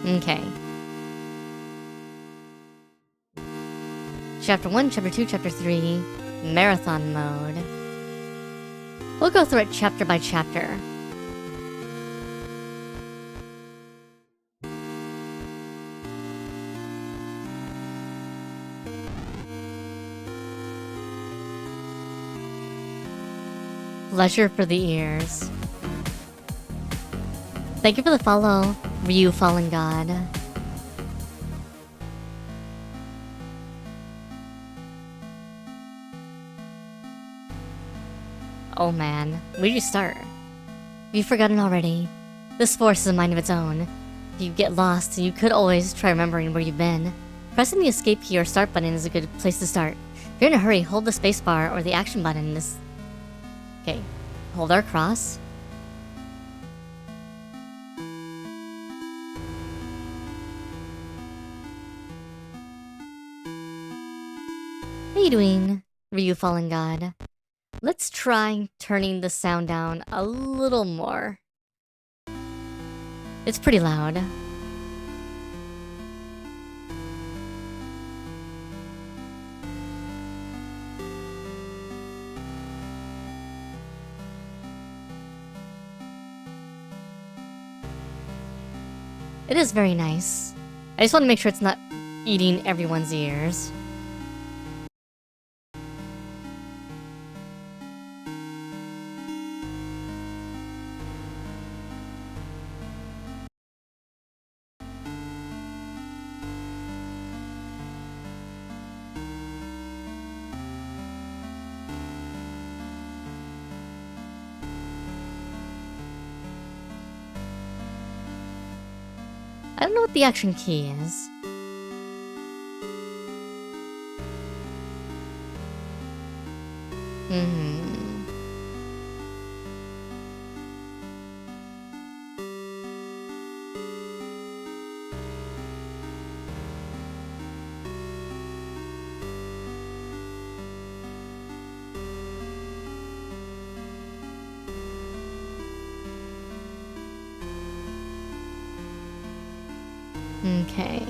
Okay. Chapter 1, Chapter 2, Chapter 3, Marathon Mode. We'll go through it chapter by chapter. Pleasure for the ears. Thank you for the follow, Ryu Fallen God. Oh man, where do you start? Have you forgotten already? This force is a mind of its own. If you get lost, you could always try remembering where you've been. Pressing the escape key or start button is a good place to start. If you're in a hurry, hold the spacebar or the action button. Okay, hold our cross. How you doing, Ryu Fallen God? Let's try turning the sound down a little more. It's pretty loud. It is very nice. I just want to make sure it's not eating everyone's ears. I don't know what the action key is. Okay.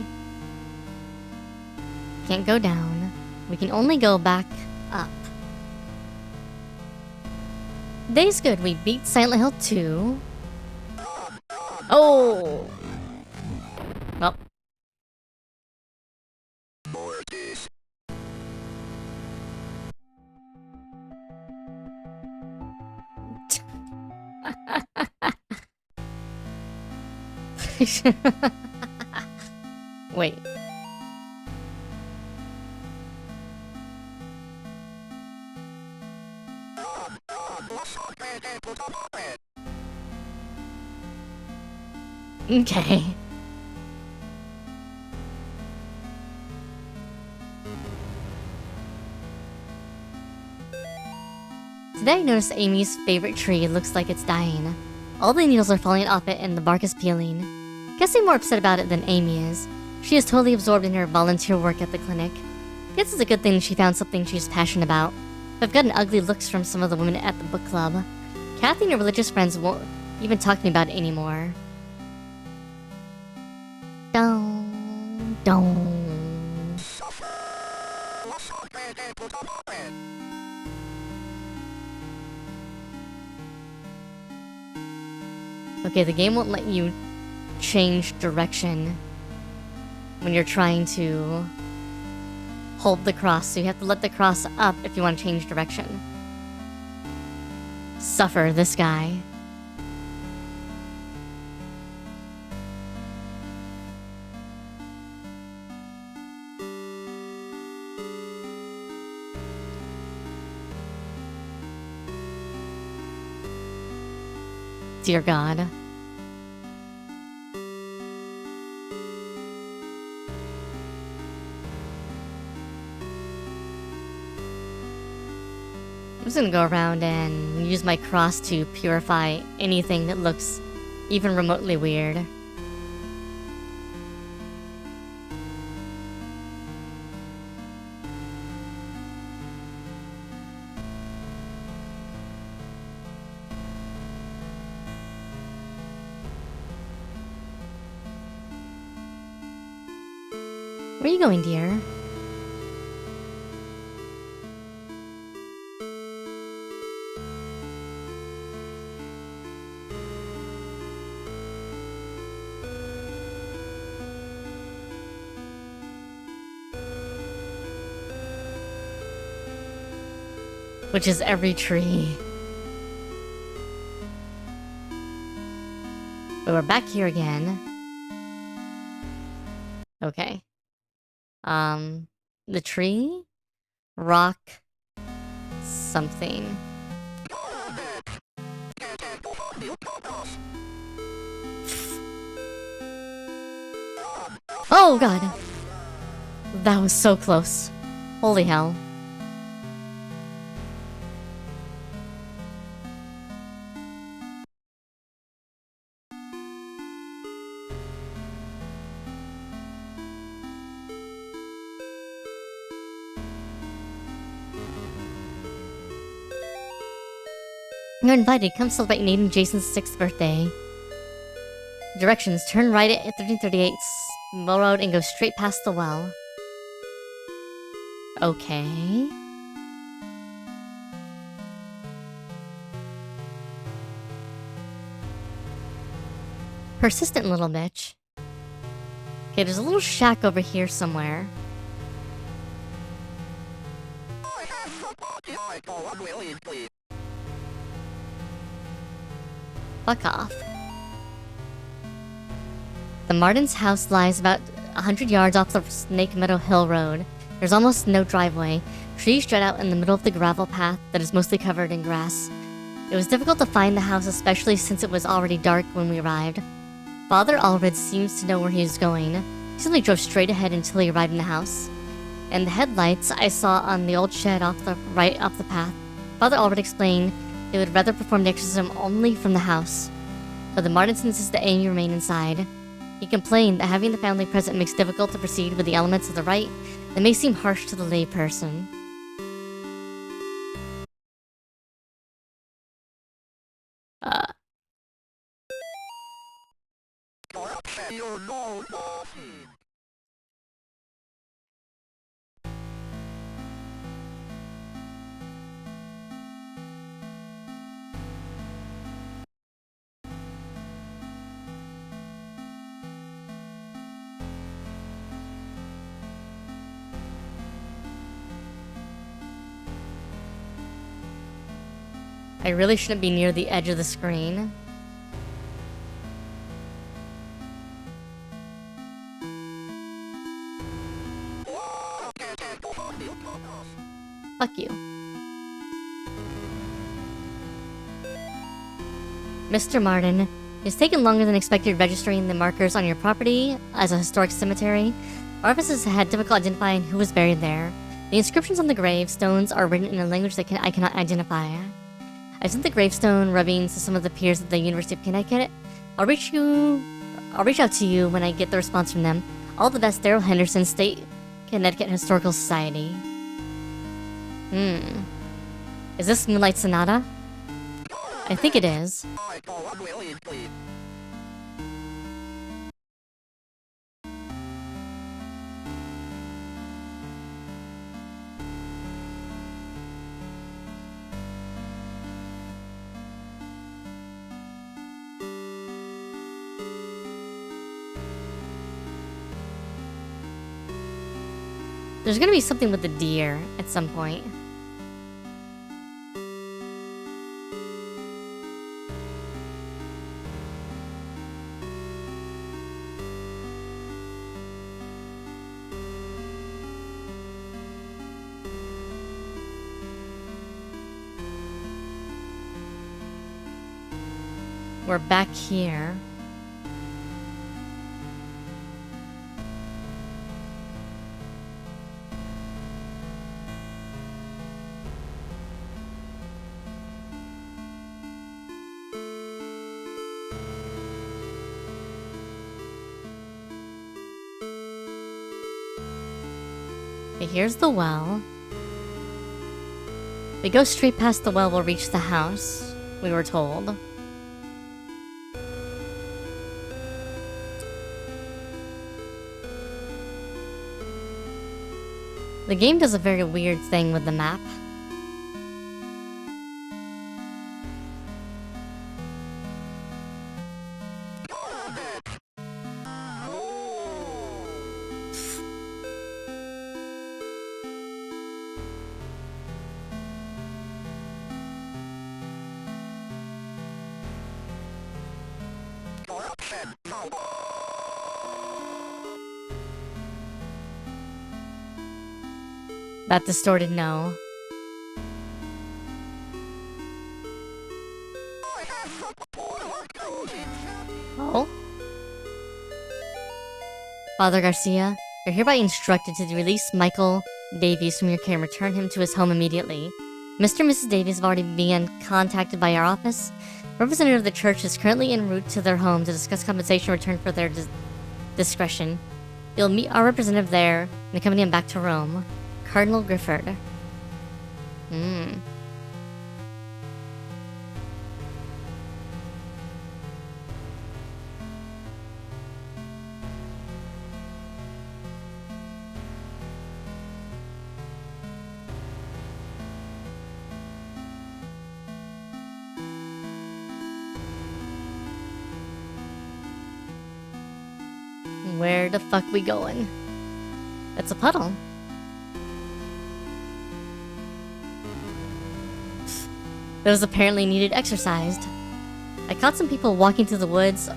Can't go down. We can only go back up. Today's good. We beat Silent Hill 2. Oh! Well. Mortis. Wait. Okay. Today I noticed Amy's favorite tree looks like it's dying. All the needles are falling off it and the bark is peeling. Guess I'm more upset about it than Amy is. She is totally absorbed in her volunteer work at the clinic. Guess it's a good thing she found something she's passionate about. I've gotten ugly looks from some of the women at the book club. Kathy and her religious friends won't even talk to me about it anymore. Okay, the game won't let you change direction when you're trying to hold the cross, so you have to let the cross up if you want to change direction. Suffer, this guy. Dear God. I'm just gonna go around and use my cross to purify anything that looks even remotely weird. Where are you going, dear? Which is every tree. But we're back here again. Okay. The tree? Rock... something. Oh god! That was so close. Holy hell. You're invited. Come celebrate Nathan Jason's 6th birthday. Directions. Turn right at 1338 Mill Road and go straight past the well. Okay. Persistent little bitch. Okay, there's a little shack over here somewhere. Fuck off. The Martin's house lies about 100 yards off the Snake Meadow Hill Road. There's almost no driveway. Trees spread out in the middle of the gravel path that is mostly covered in grass. It was difficult to find the house, especially since it was already dark when we arrived. Father Allred seems to know where he is going. He simply drove straight ahead until he arrived in the house. And the headlights I saw on the old shed right off the path. Father Allred explained they would rather perform the exorcism only from the house. But the Martins insisted that Amy remain inside. He complained that having the family present makes it difficult to proceed with the elements of the rite that may seem harsh to the lay person. I really shouldn't be near the edge of the screen. Fuck you. Mr. Martin, it's taken longer than expected registering the markers on your property as a historic cemetery. Our offices had difficulty identifying who was buried there. The inscriptions on the gravestones are written in a language that I cannot identify. I sent the gravestone rubbings to some of the peers at the University of Connecticut. I'll reach out to you when I get the response from them. All the best, Daryl Henderson, State Connecticut Historical Society. Is this Moonlight Sonata? I think it is. There's gonna be something with the deer at some point. We're back here. Okay, here's the well. We go straight past the well, we'll reach the house, we were told. The game does a very weird thing with the map. That distorted no. Oh? Father Garcia, you're hereby instructed to release Michael Davies from your care and return him to his home immediately. Mr. and Mrs. Davies have already been contacted by our office. A representative of the church is currently en route to their home to discuss compensation return for their discretion. You'll meet our representative there and accompany him back to Rome. Cardinal Grifford. Where the fuck we going? It's a puddle. Those apparently needed exercised. I caught some people walking through the woods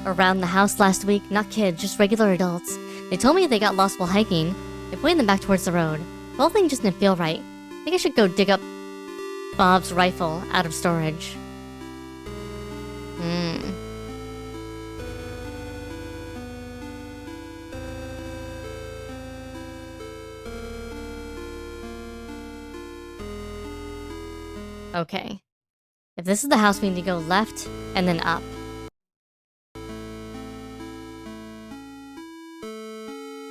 around the house last week. Not kids, just regular adults. They told me they got lost while hiking. They pointed them back towards the road. The whole thing just didn't feel right. I think I should go dig up Bob's rifle out of storage. Okay. If this is the house, we need to go left and then up.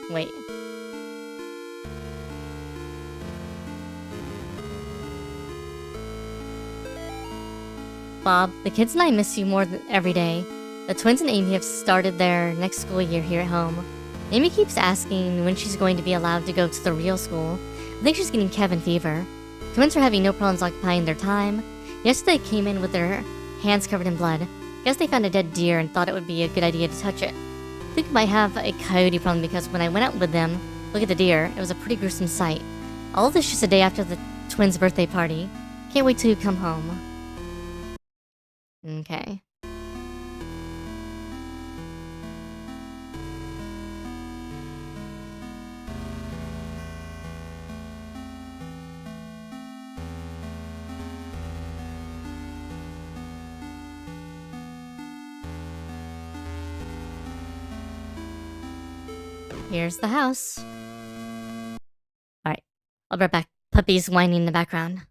Wait. Bob, the kids and I miss you more than every day. The twins and Amy have started their next school year here at home. Amy keeps asking when she's going to be allowed to go to the real school. I think she's getting cabin fever. Twins are having no problems occupying their time. Yesterday they came in with their hands covered in blood. Guess they found a dead deer and thought it would be a good idea to touch it. I think we might have a coyote problem because when I went out with them, look at the deer, it was a pretty gruesome sight. All of this just a day after the twins' birthday party. Can't wait till you come home. Okay. Here's the house. Alright. I'll be right back. Puppies whining in the background.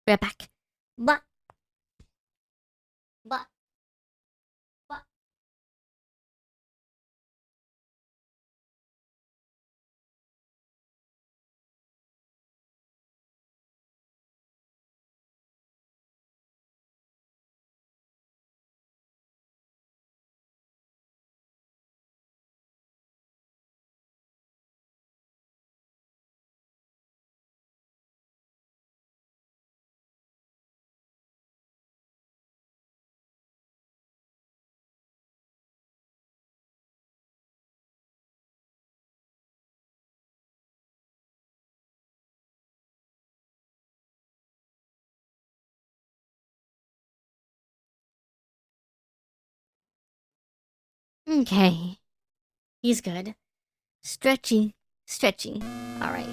Be right back. What? What? What? Okay. He's good. Stretchy. Stretchy. Alright.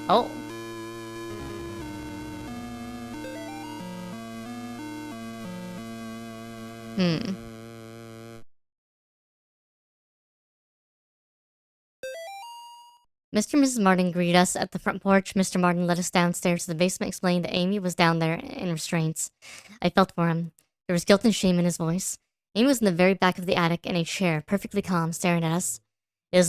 Oh. Mr. and Mrs. Martin greeted us at the front porch. Mr. Martin led us downstairs to the basement, explaining that Amy was down there in restraints. I felt for him. There was guilt and shame in his voice. Amy was in the very back of the attic in a chair, perfectly calm, staring at us. It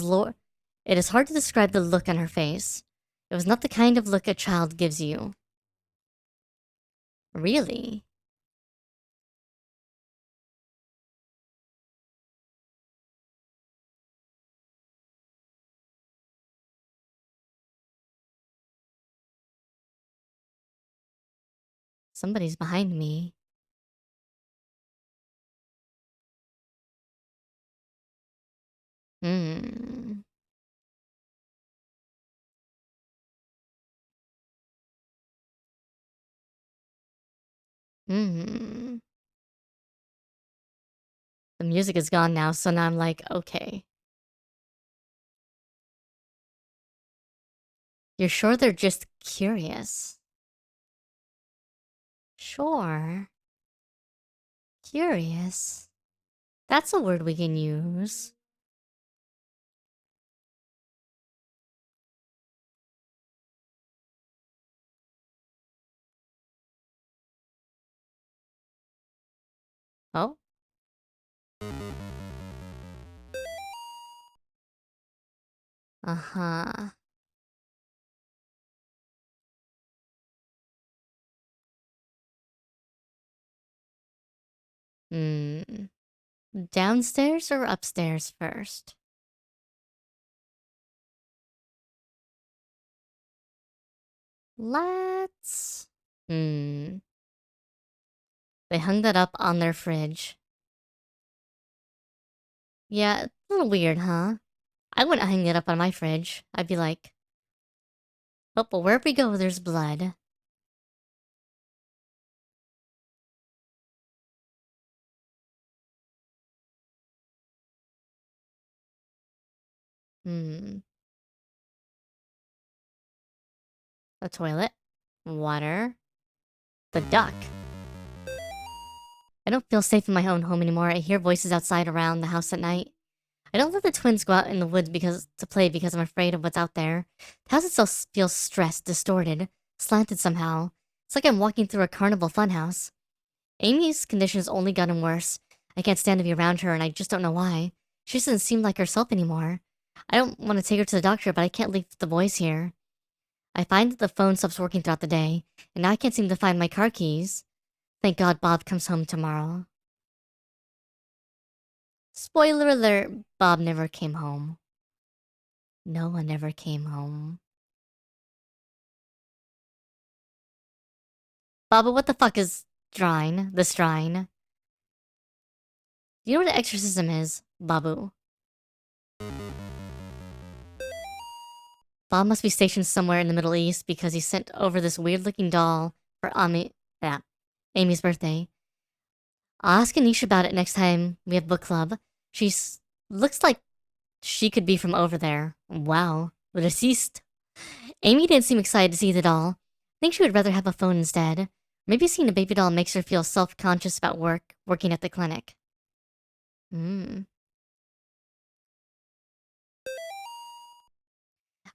is hard to describe the look on her face. It was not the kind of look a child gives you. Really? Somebody's behind me. Hmm. Hmm. The music is gone now, so now I'm like, okay. You're sure they're just curious? Sure. Curious. That's a word we can use. Oh? Uh-huh. Hmm. Downstairs or upstairs first? Let's... Hmm. They hung that up on their fridge. Yeah, a little weird, huh? I wouldn't hang it up on my fridge. I'd be like, oh, but wherever we go, there's blood. Hmm. A toilet. Water. The duck. I don't feel safe in my own home anymore. I hear voices outside around the house at night. I don't let the twins go out in the woods to play because I'm afraid of what's out there. The house itself feels stressed, distorted, slanted somehow. It's like I'm walking through a carnival funhouse. Amy's condition has only gotten worse. I can't stand to be around her, and I just don't know why. She doesn't seem like herself anymore. I don't want to take her to the doctor, but I can't leave the boys here. I find that the phone stops working throughout the day, and now I can't seem to find my car keys. Thank God Bob comes home tomorrow. Spoiler alert, Bob never came home. No one ever came home. Baba, what the fuck is Strine? The Strine? You know what an exorcism is, Babu? Bob must be stationed somewhere in the Middle East because he sent over this weird-looking doll for yeah, Amy's birthday. I'll ask Anisha about it next time we have book club. She's looks like she could be from over there. Wow, the deceased. Amy didn't seem excited to see the doll. I think she would rather have a phone instead. Maybe seeing a baby doll makes her feel self-conscious about working at the clinic. Hmm.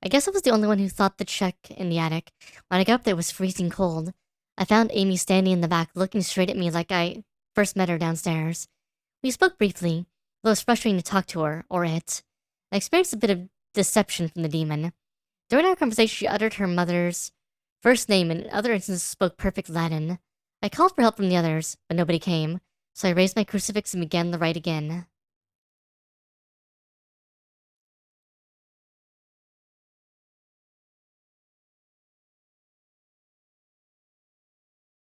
I guess I was the only one who thought to check in the attic. When I got up there, it was freezing cold. I found Amy standing in the back, looking straight at me like I first met her downstairs. We spoke briefly, though it was frustrating to talk to her, or it. I experienced a bit of deception from the demon. During our conversation, she uttered her mother's first name and in other instances spoke perfect Latin. I called for help from the others, but nobody came, so I raised my crucifix and began the rite again.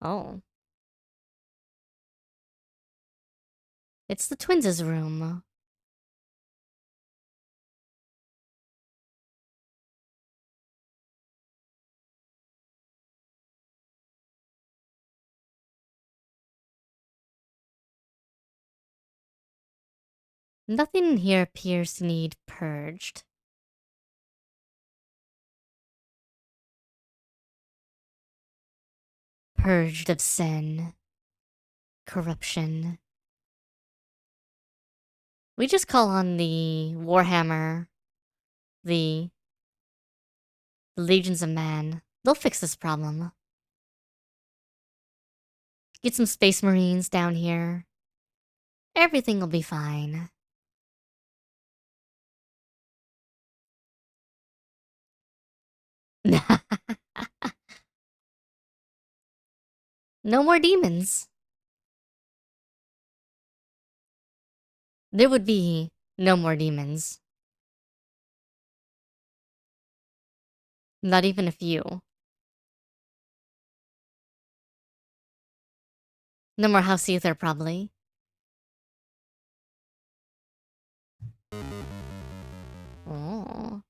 Oh. It's the twins' room. Nothing in here appears to need purged. Purged of sin, corruption. We just call on the Warhammer, the, the Legions of Man. They'll fix this problem. Get some Space Marines down here. Everything will be fine. No more demons. There would be no more demons. Not even a few. No more house either, probably. Oh.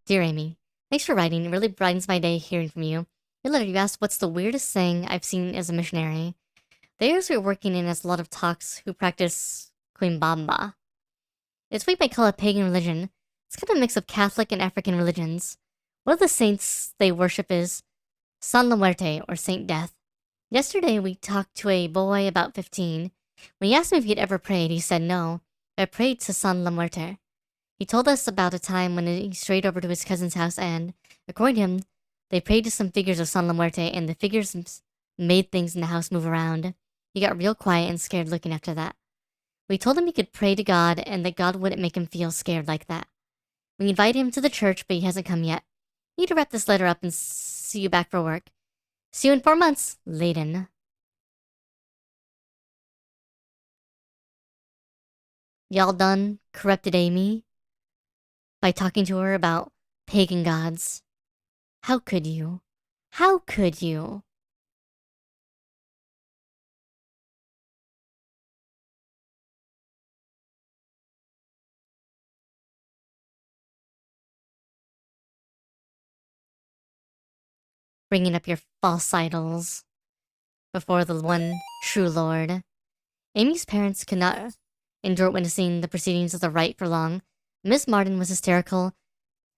Dear Amy, thanks for writing. It really brightens my day hearing from you. Your letter, you asked what's the weirdest thing I've seen as a missionary. The areas we're working in has a lot of talks who practice Quimbamba. It's what you might call a pagan religion. It's kind of a mix of Catholic and African religions. One of the saints they worship is San La Muerte, or Saint Death. Yesterday we talked to a boy about 15. When he asked me if he'd ever prayed, he said no. I prayed to San La Muerte. He told us about a time when he strayed over to his cousin's house and, according to him, they prayed to some figures of San La Muerte and the figures made things in the house move around. He got real quiet and scared looking after that. We told him he could pray to God and that God wouldn't make him feel scared like that. We invited him to the church, but he hasn't come yet. Need to wrap this letter up and see you back for work. See you in 4 months, Layden. Y'all done corrupted Amy by talking to her about pagan gods? How could you? How could you? Bringing up your false idols before the one true Lord. Amy's parents could not endure witnessing the proceedings of the rite for long. Miss Martin was hysterical,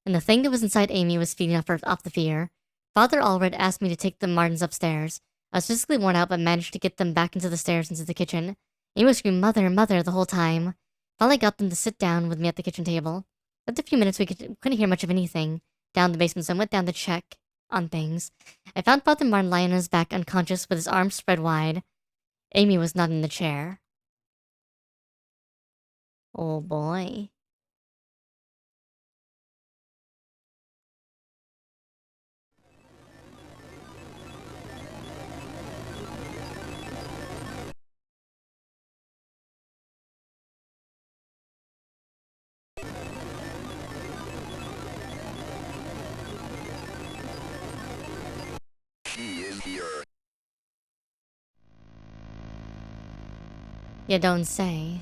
and the thing that was inside Amy was feeding off the fear. Father Allred asked me to take the Martins upstairs. I was physically worn out, but managed to get them back into the stairs into the kitchen. Amy screamed, "Mother, mother," the whole time. Finally got them to sit down with me at the kitchen table. After a few minutes, we couldn't hear much of anything down the basement, so I went down to check on things. I found Father Martin lying on his back, unconscious, with his arms spread wide. Amy was not in the chair. Oh boy. She is here. You don't say.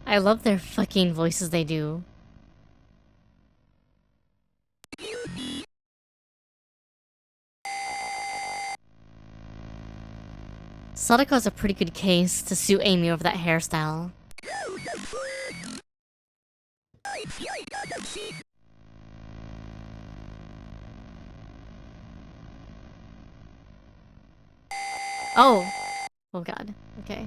I love their fucking voices they do. Sadako has a pretty good case to sue Amy over that hairstyle. Oh. Oh god. Okay.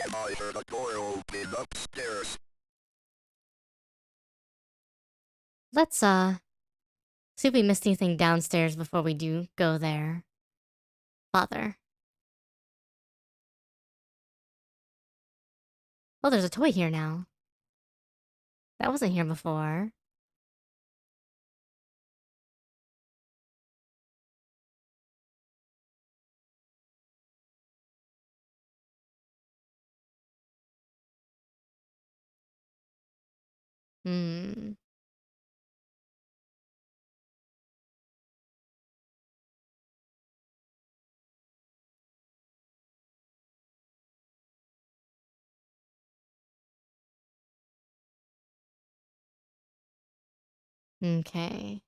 I heard a door open upstairs. Let's, see if we missed anything downstairs before we do go there. Father. Oh, there's a toy here now. That wasn't here before. Hmm. Okay.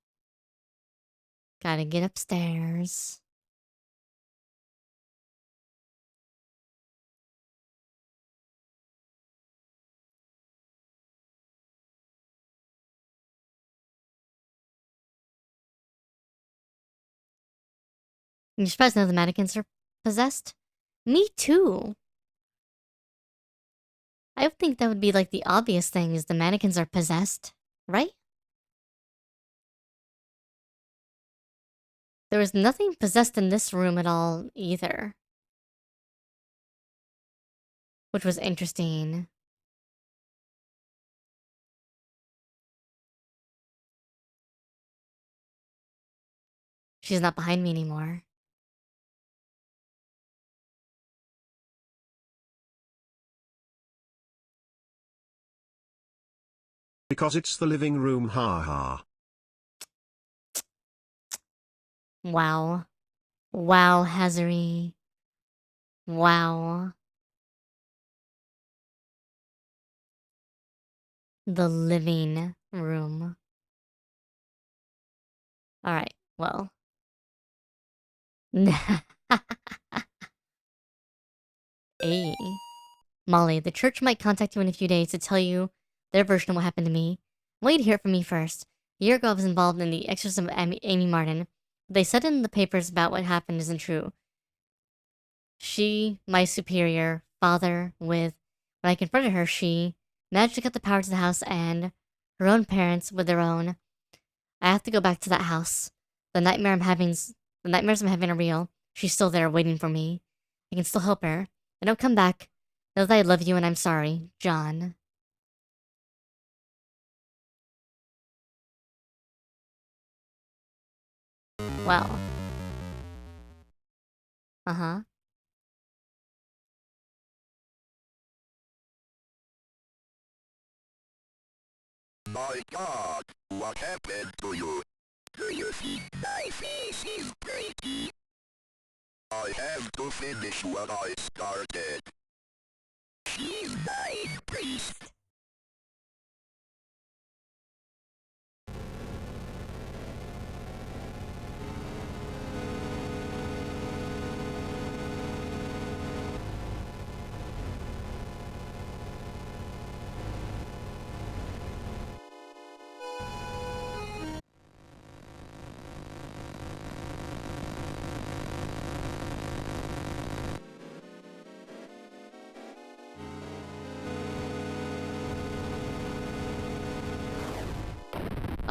Gotta get upstairs. You surprised to know the mannequins are possessed? Me too. I would think that would be like the obvious thing is the mannequins are possessed, right? There was nothing possessed in this room at all either. Which was interesting. She's not behind me anymore. Because it's the living room, haha. Wow. Wow, AsuReDi. Wow. The living room. Alright, well. Hey. Molly, the church might contact you in a few days to tell you their version of what happened to me. I want you to hear it from me first. A year ago, I was involved in the exorcism of Amy Martin. What they said in the papers about what happened isn't true. She, my superior, father, when I confronted her, she managed to get the power to the house and her own parents with their own. I have to go back to that house. The nightmares I'm having are real. She's still there waiting for me. I can still help her. I don't come back. Know that I love you and I'm sorry, John. Well. Uh-huh. My God, what happened to you? Do you think my face is pretty? I have to finish what I started. She's my priest.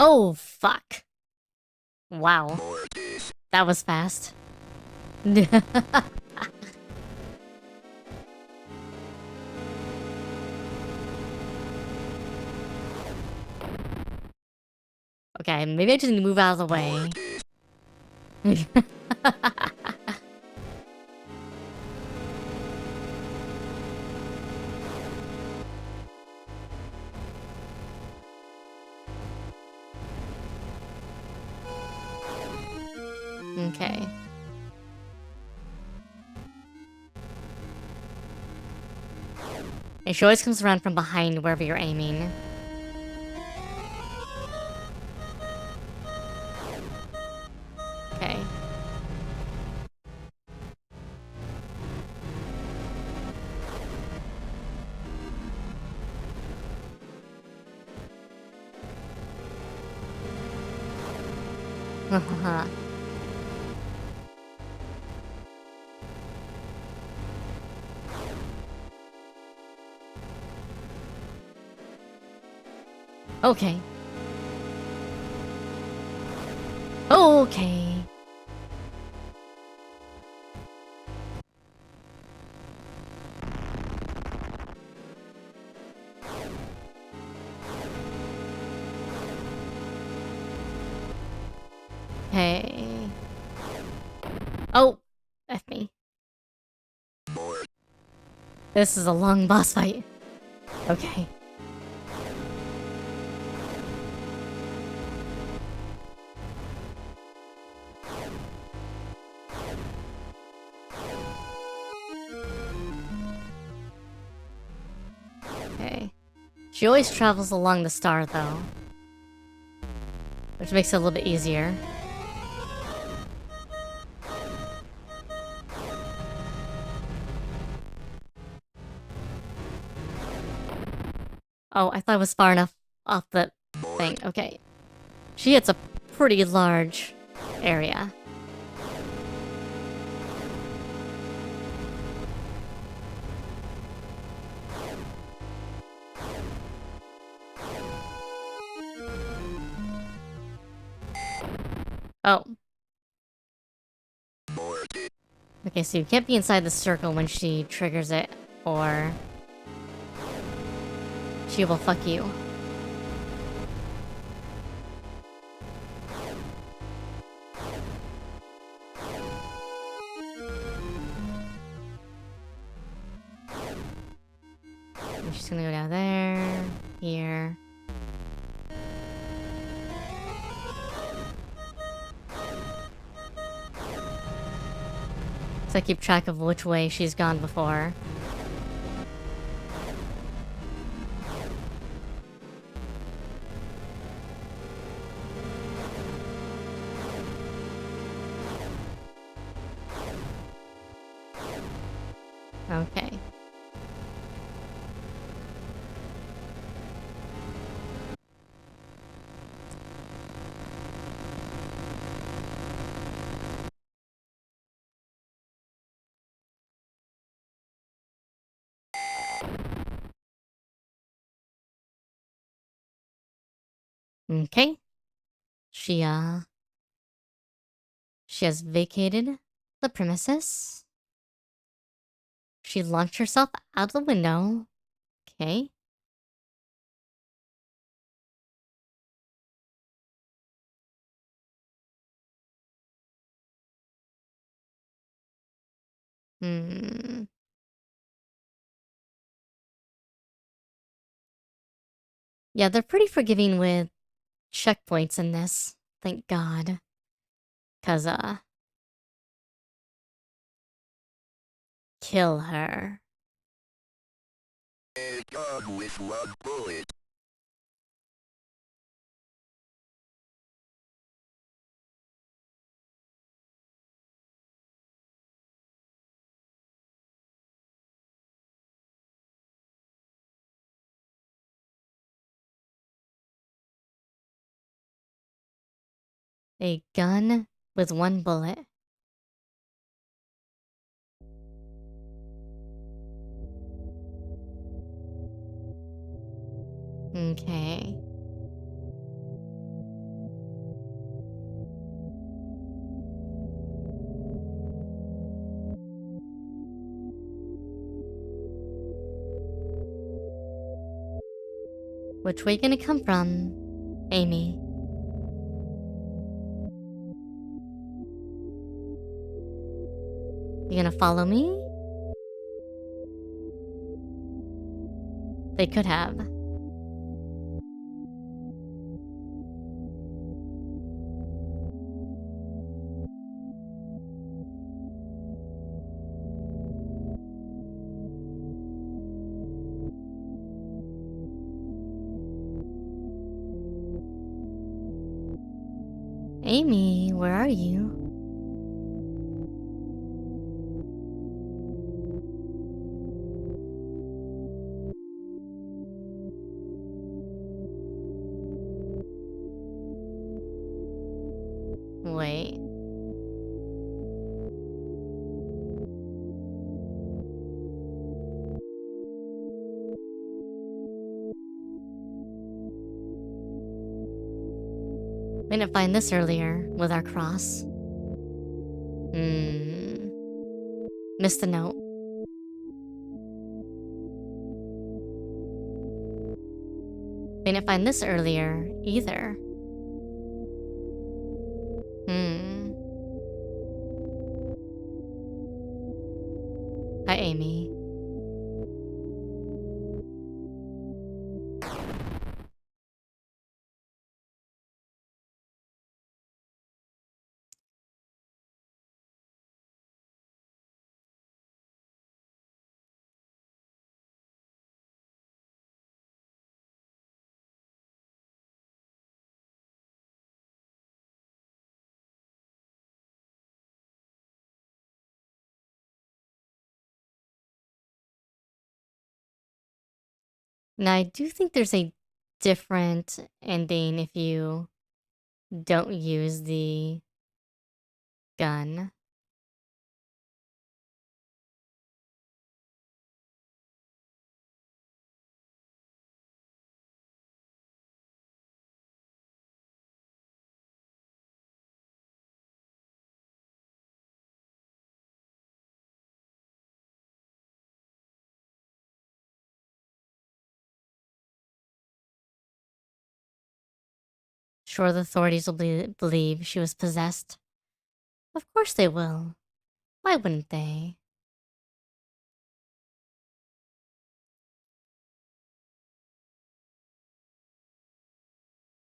Oh, fuck. Wow. Mortis. That was fast. Okay, maybe I just need to move out of the way. Mortis. Okay. And she always comes around from behind wherever you're aiming. Okay. Okay. Okay. Hey. Oh, F me. Mortis. This is a long boss fight. Okay. Okay. She always travels along the star, though. Which makes it a little bit easier. Oh, I thought it was far enough off the thing. Okay. She hits a pretty large area. Oh. mortis. Okay, so you can't be inside the circle when she triggers it, or she will fuck you. I'm just gonna go down there, here. So I keep track of which way she's gone before. Okay. Okay. She has vacated the premises. She launched herself out the window. Okay. Hmm. Yeah, they're pretty forgiving with checkpoints in this. Thank God. 'Cause, kill her. A gun with one bullet. A gun with one bullet. Okay. Which way you gonna come from, Amy? You gonna follow me? They could have. Amy, where are you? Wait. We didn't find this earlier with our cross. Hmm. Missed the note. We didn't find this earlier either. Hmm. Hi, Amy. Now, I do think there's a different ending if you don't use the gun. Sure, the authorities will believe she was possessed. Of course they will. Why wouldn't they?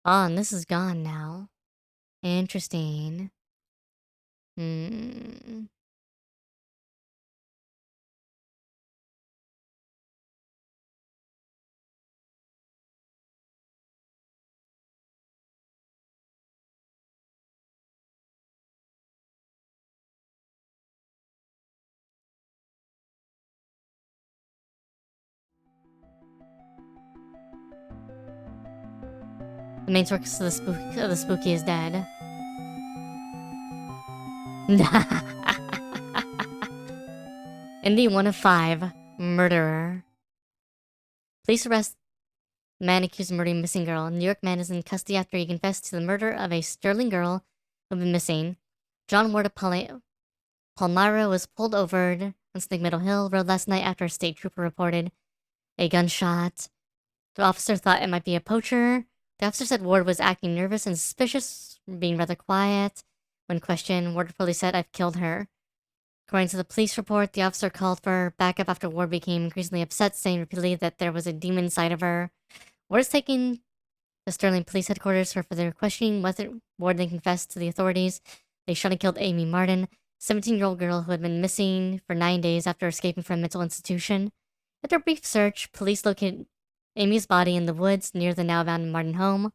Ah, and this is gone now. Interesting. Hmm. The main source of the spooky is dead. Indy 1 of 5. Murderer. Police arrest man accused of murdering missing girl. New York man is in custody after he confessed to the murder of a Sterling girl who had been missing. John Ward of Palmyra was pulled over on Snake Meadow Hill Road last night after a state trooper reported a gunshot. The officer thought it might be a poacher. The officer said Ward was acting nervous and suspicious, being rather quiet. When questioned, Ward reportedly said, "I've killed her." According to the police report, the officer called for backup after Ward became increasingly upset, saying repeatedly that there was a demon inside of her. Ward is taken to Sterling Police Headquarters for further questioning. Ward then confessed to the authorities they shot and killed Amy Martin, 17-year-old girl who had been missing for 9 days after escaping from a mental institution. After a brief search, police located Amy's body in the woods near the now abandoned Martin home.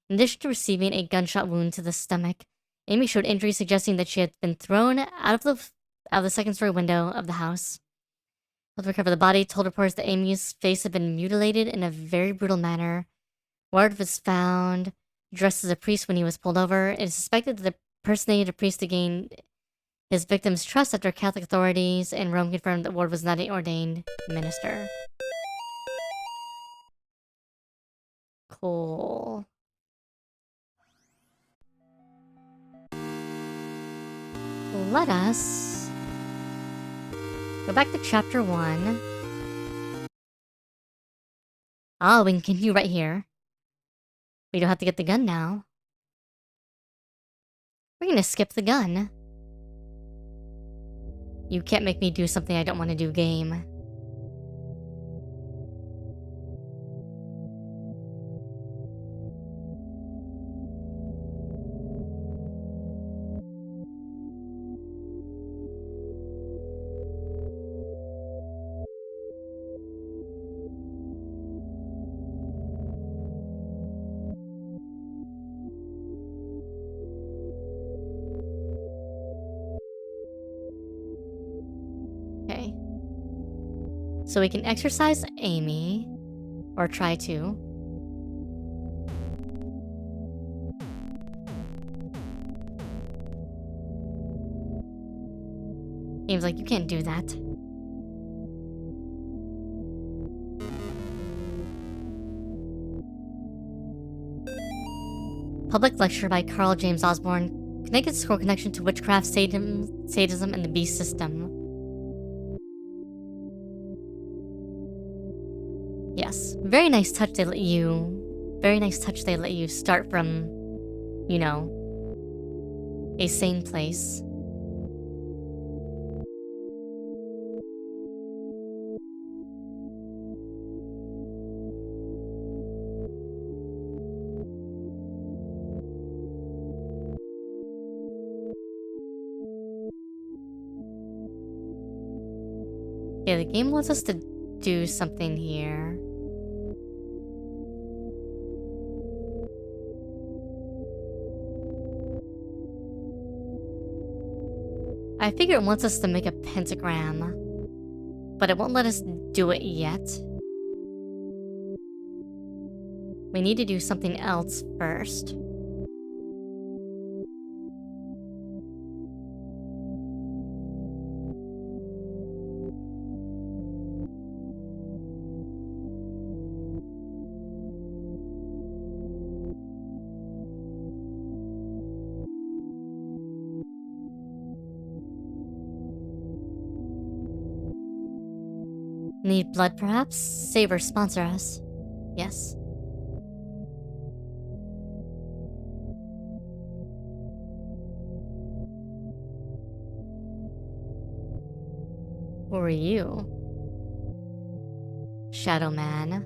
In addition to receiving a gunshot wound to the stomach, Amy showed injuries suggesting that she had been thrown out of the second-story window of the house. Health recovered the body, told reporters that Amy's face had been mutilated in a very brutal manner. Ward was found dressed as a priest when he was pulled over. It is suspected that the impersonated a priest to gain his victim's trust after Catholic authorities in Rome confirmed that Ward was not an ordained minister. Cool. Let us go back to chapter 1. Ah, we can continue right here. We don't have to get the gun now. We're gonna skip the gun. You can't make me do something I don't want to do, game. Okay. So we can exercise Amy. Or try to. Game's like, you can't do that. Public lecture by Carl James Osborne. Connected scroll connection to witchcraft, sadism, and the beast system. Yes. Very nice touch they let you start from, you know, a sane place. Yeah, the game wants us to do something here. I figure it wants us to make a pentagram, but it won't let us do it yet. We need to do something else first. Need blood, perhaps? Saber, sponsor us. Yes. Who are you? Shadow Man.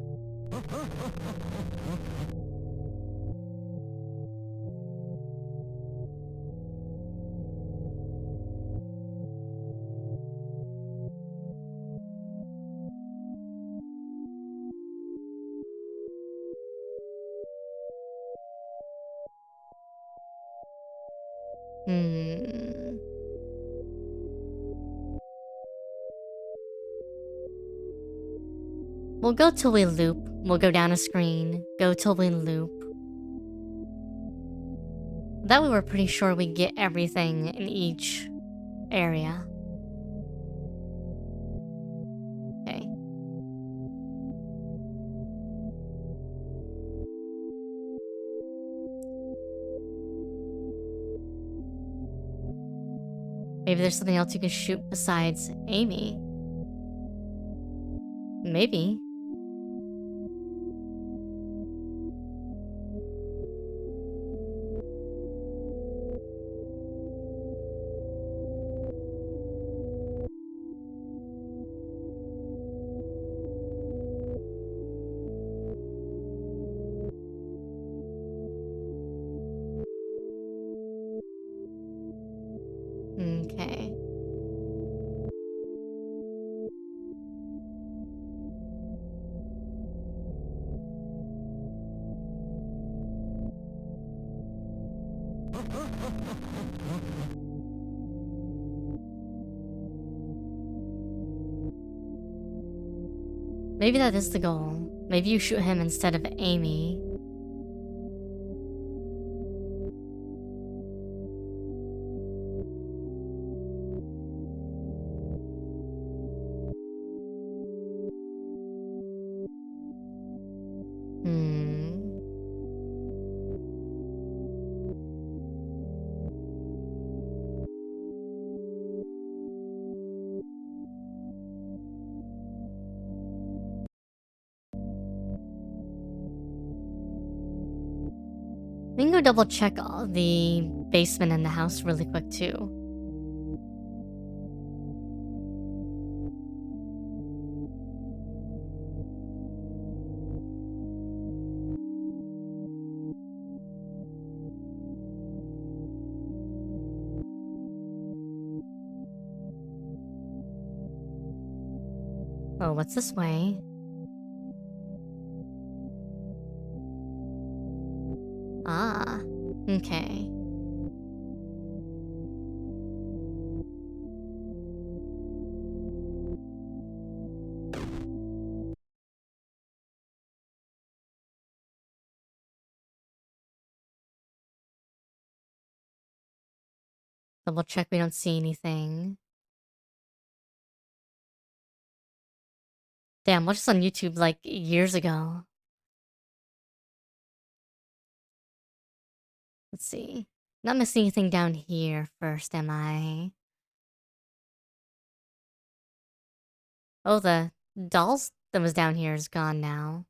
We'll go till we loop. We'll go down a screen. Go till we loop. That way we're pretty sure we get everything in each area. Okay. Maybe there's something else you can shoot besides Amy. Maybe. Okay. Maybe that is the goal. Maybe you shoot him instead of Amy. We can go double check all the basement and the house really quick too. Oh, what's this way? Ah, okay. Double check we don't see anything. Damn, watched this on YouTube like years ago. Let's see. Not missing anything down here first, am I? Oh, the dolls that was down here is gone now.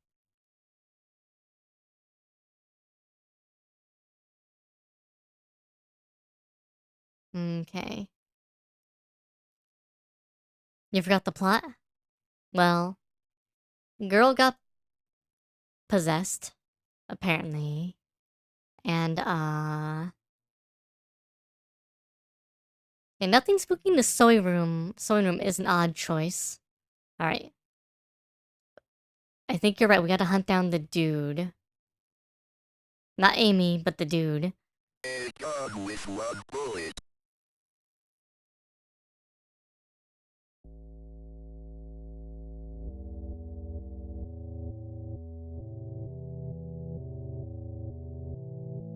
Okay. You forgot the plot? Well, girl got possessed, apparently. And, yeah, nothing spooky in the sewing room. Sewing room is an odd choice. Alright. I think you're right. We gotta hunt down the dude. Not Amy, but the dude. A gun with one bullet.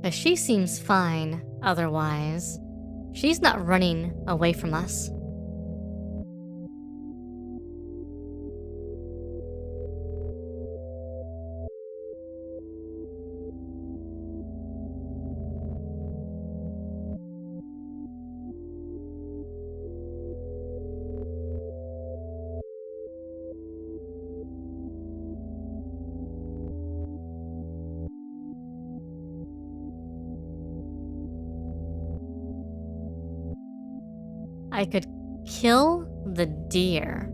Cause she seems fine, otherwise. She's not running away from us. I could kill the deer.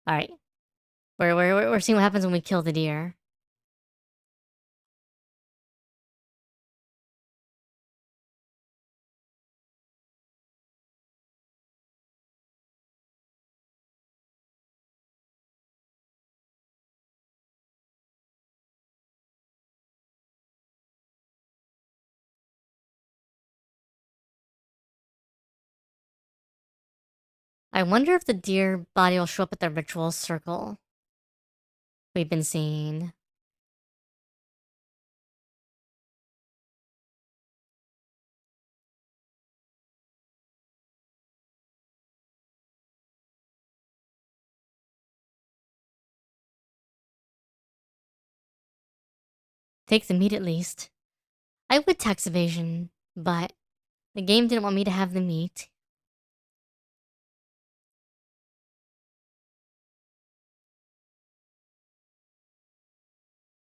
Alright. We're seeing what happens when we kill the deer. I wonder if the deer body will show up at the ritual circle we've been seeing. Take the meat at least. I would tax evasion, but the game didn't want me to have the meat.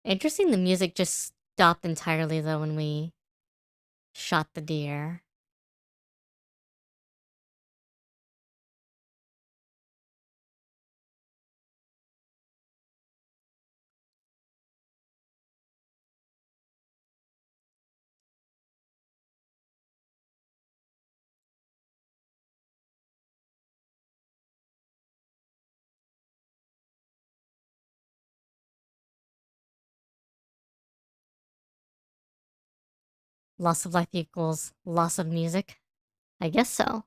Interesting, the music just stopped entirely though when we shot the deer. Loss of life equals loss of music? I guess so.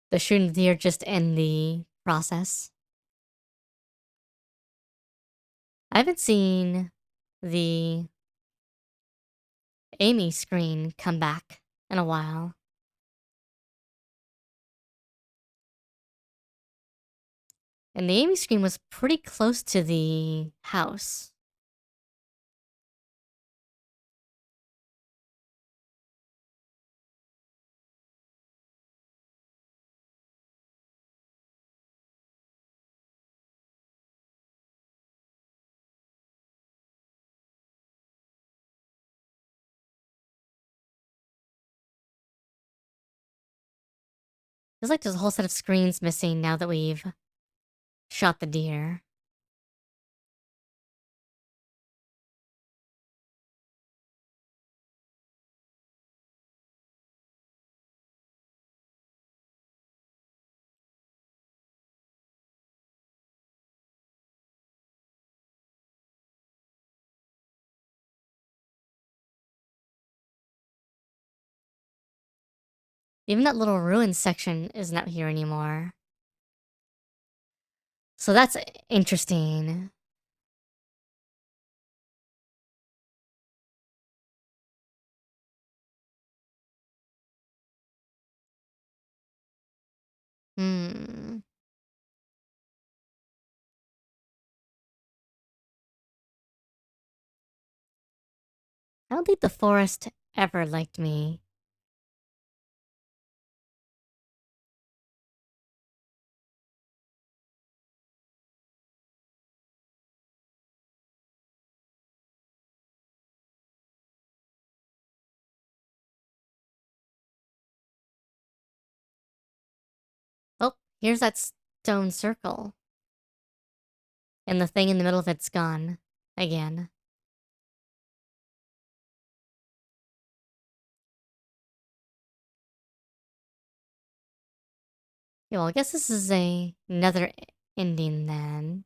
The shooting the deer just end the process. I haven't seen the Amy screen come back in a while. And the Amy screen was pretty close to the house. Feels like there's a whole set of screens missing now that we've shot the deer. Even that little ruin section isn't out here anymore. So that's interesting. Hmm. I don't think the forest ever liked me. Oh, here's that stone circle. And the thing in the middle of it's gone. Again. Yeah, well, I guess this is another ending then.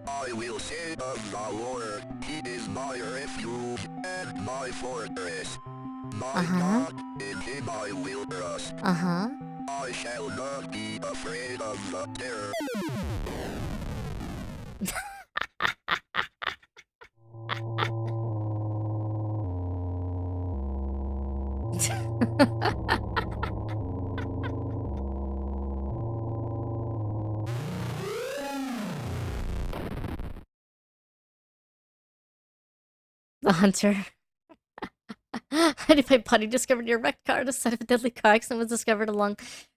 I will say of the Lord, He is my refuge and my fortress. My God, in Him I will trust. I shall not be afraid of the terror. The hunter. Identified body discovered near wrecked car. The site of a deadly car accident was discovered along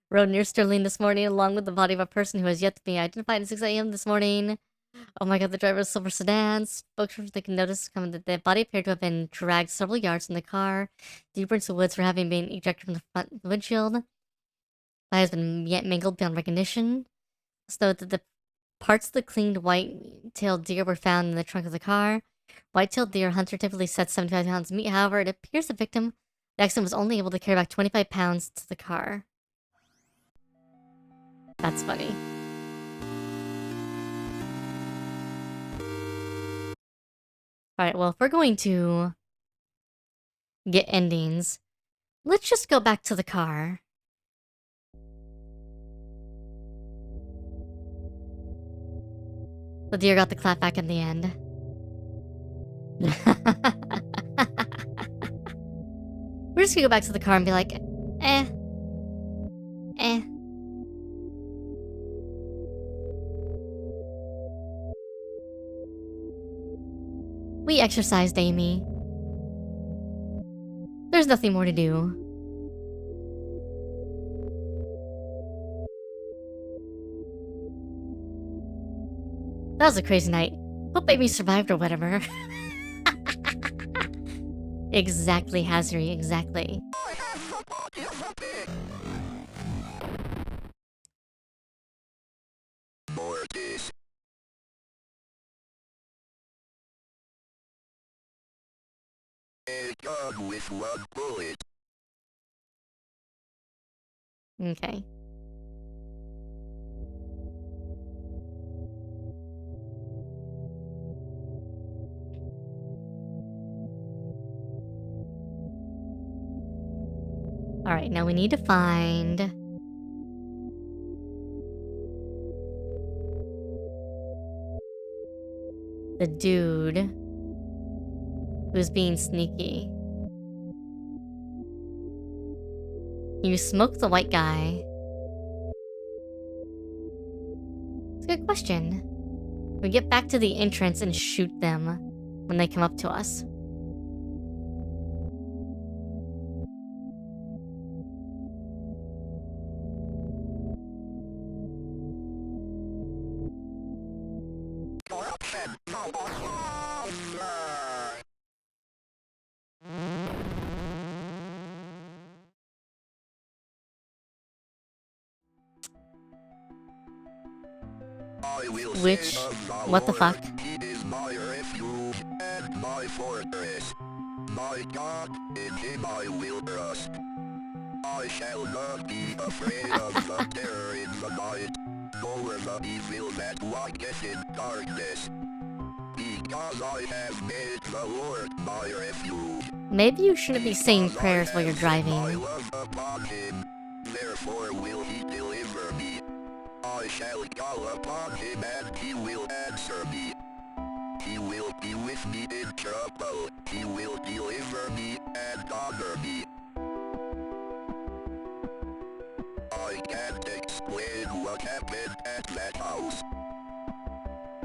road near Sterling this morning, along with the body of a person who has yet to be identified at 6 a.m. this morning. Oh my god, the driver of a silver sedan. Spokesperson they can notice coming that the body appeared to have been dragged several yards from the car, deeper into the woods for having been ejected from the front windshield. The body has been yet mangled beyond recognition. So that the parts of the cleaned white-tailed deer were found in the trunk of the car. White-tailed deer hunter typically sets 75 pounds of meat. However, it appears the victim, the accident, was only able to carry back 25 pounds to the car. That's funny. Alright, well, if we're going to get endings, let's just go back to the car. The deer got the clap back in the end. We're just gonna go back to the car and be like, eh. We exercised, Amy. There's nothing more to do. That was a crazy night. Hope Amy survived or whatever. Exactly, AsuReDi, exactly. Mortis. A gun with one bullet. Okay. Alright, now we need to find the dude who's being sneaky. You smoked the white guy. It's a good question. We get back to the entrance and shoot them when they come up to us. Which, what the fuck? He is my refuge and my fortress. My God, in him I will trust. I shall not be afraid of the terror in the night, nor the evil that walketh in darkness. Because I have made the Lord my refuge. Maybe you shouldn't be saying prayers while you're driving. I love upon him, therefore will he deliver me. I shall call upon him and he will answer me. He will be with me in trouble. He will deliver me and honor me. I can't explain what happened at that house.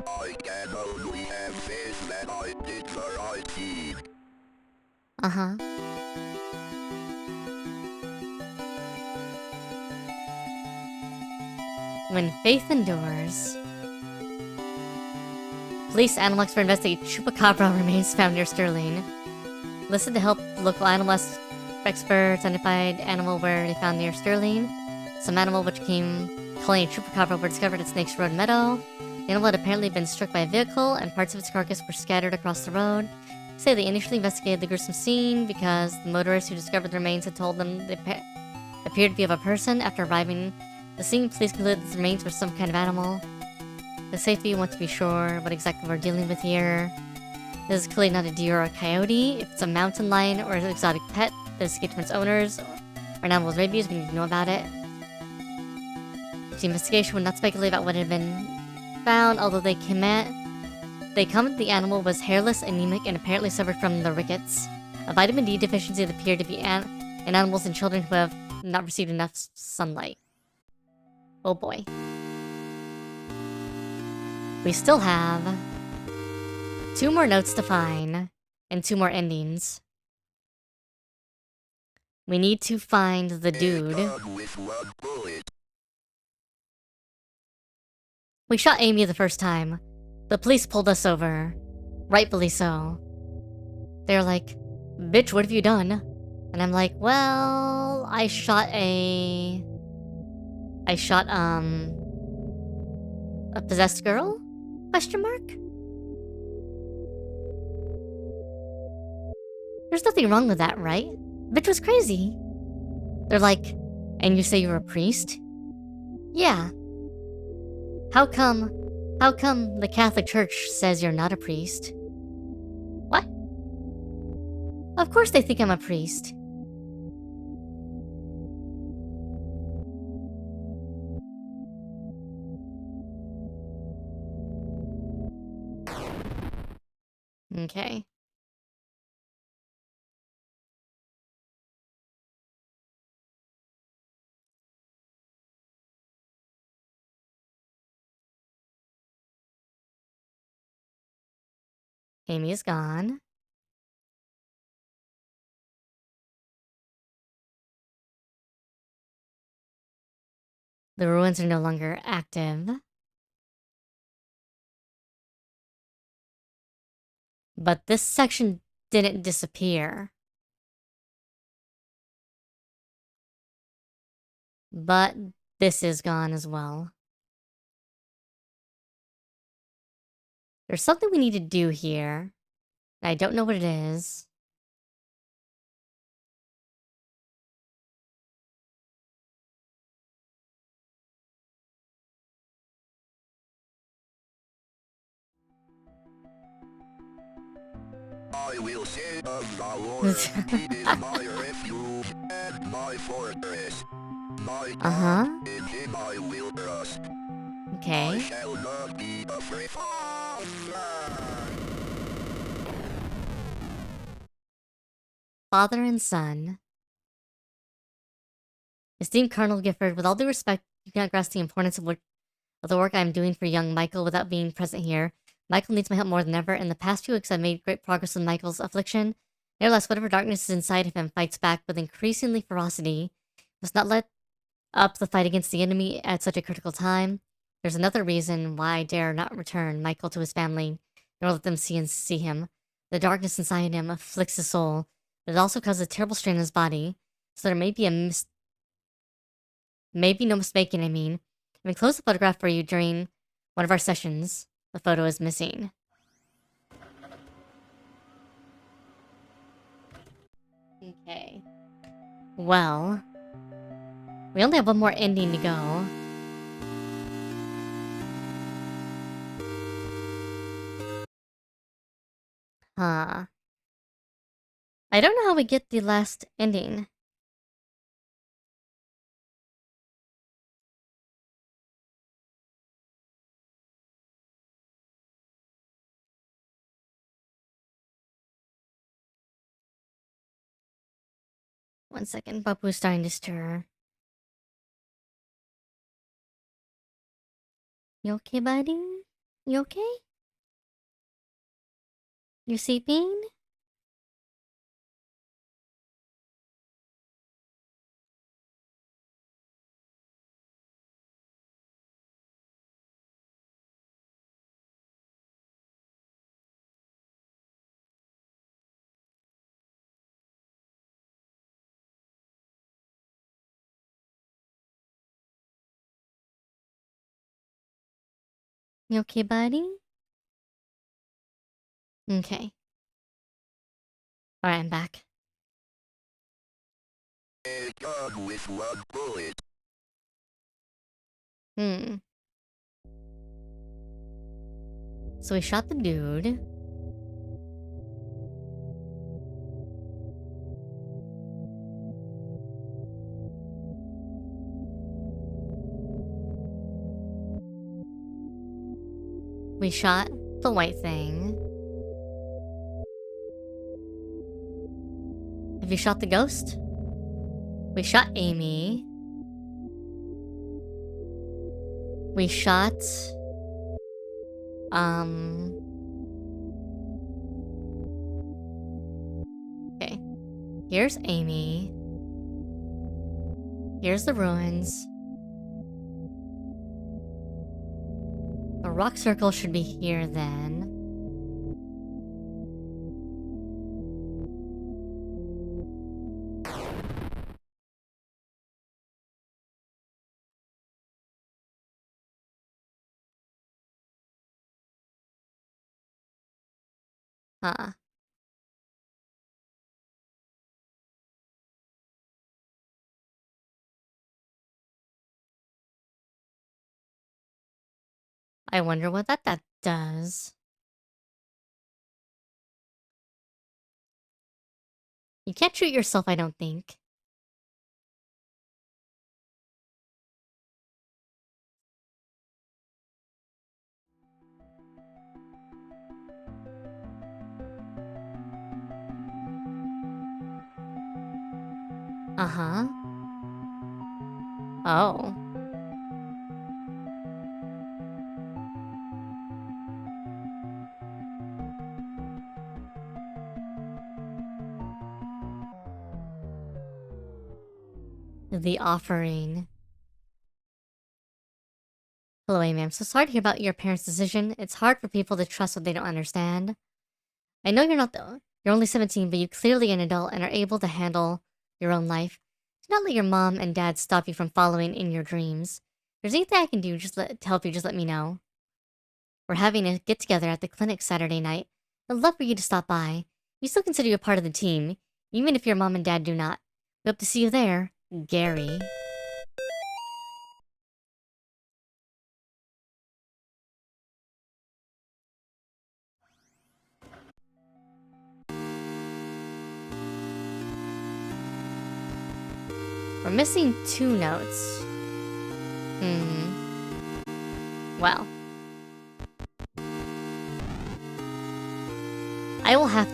I can only have faith that I did the right thing. Uh-huh. When faith endures, police animal expert investigate chupacabra remains found near Sterling. Listed to help local animal experts identified animal where they found near Sterling. Some animal which came calling a chupacabra were discovered at Snakes Road Meadow. The animal had apparently been struck by a vehicle, and parts of its carcass were scattered across the road. Say they initially investigated the gruesome scene because the motorist who discovered the remains had told them they appeared to be of a person. After arriving the scene, police concluded that the remains were some kind of animal. The safety want to be sure what exactly we're dealing with here. This is clearly not a deer or a coyote. If it's a mountain lion or an exotic pet that escaped from its owners, or an animal's rabies, we need to know about it. The investigation would not speculate about what had been found, although they comment the animal was hairless, anemic, and apparently suffered from the rickets, a vitamin D deficiency that appeared to be in animals and children who have not received enough sunlight. Oh boy. We still have 2 more notes to find And 2 more endings. We need to find the dude. With one bullet. We shot Amy the first time. The police pulled us over. Rightfully so. They're like, bitch, what have you done? And I'm like, well, I shot a possessed girl? Question mark? There's nothing wrong with that, right? Bitch was crazy. They're like, and you say you're a priest? Yeah. How come the Catholic Church says you're not a priest? What? Of course they think I'm a priest. Okay. Amy is gone. The ruins are no longer active. But this section didn't disappear. But this is gone as well. There's something we need to do here. I don't know what it is. I will say of the Lord, He is my refuge and my fortress. My God, in Him I will trust. I Okay. shall not be afraid. Father and Son. Esteemed Colonel Gifford, with all due respect, you cannot grasp the importance of the work I am doing for young Michael without being present here. Michael needs my help more than ever. In the past few weeks, I've made great progress with Michael's affliction. Nevertheless, whatever darkness is inside of him fights back with increasingly ferocity. Must not let up the fight against the enemy at such a critical time. There's another reason why I dare not return Michael to his family, nor let them see him. The darkness inside him afflicts his soul, but it also causes a terrible strain on his body. So there may be no mistaking, I enclosed a photograph for you during one of our sessions. The photo is missing. Okay. Well, we only have one more ending to go. Huh. I don't know how we get the last ending. One second, Babu's starting to stir. You okay, buddy? You okay? You sleeping? You okay, buddy? Okay. Alright, I'm back. A gun with one bullet. So we shot the dude. We shot the white thing. Have you shot the ghost? We shot Amy. We shot... Here's Amy. Here's the ruins. A rock circle should be here then. Huh. I wonder what that does. You can't shoot yourself, I don't think. Uh-huh. Oh. The offering. Hello, Amy. I'm so sorry to hear about your parents' decision. It's hard for people to trust what they don't understand. I know you're only 17, but you're clearly an adult and are able to handle your own life. Do not let your mom and dad stop you from following in your dreams. If there's anything I can do to help you, just let me know. We're having a get-together at the clinic Saturday night. I'd love for you to stop by. We still consider you a part of the team, even if your mom and dad do not. We hope to see you there, Gary. We're missing 2 notes. Well. I will have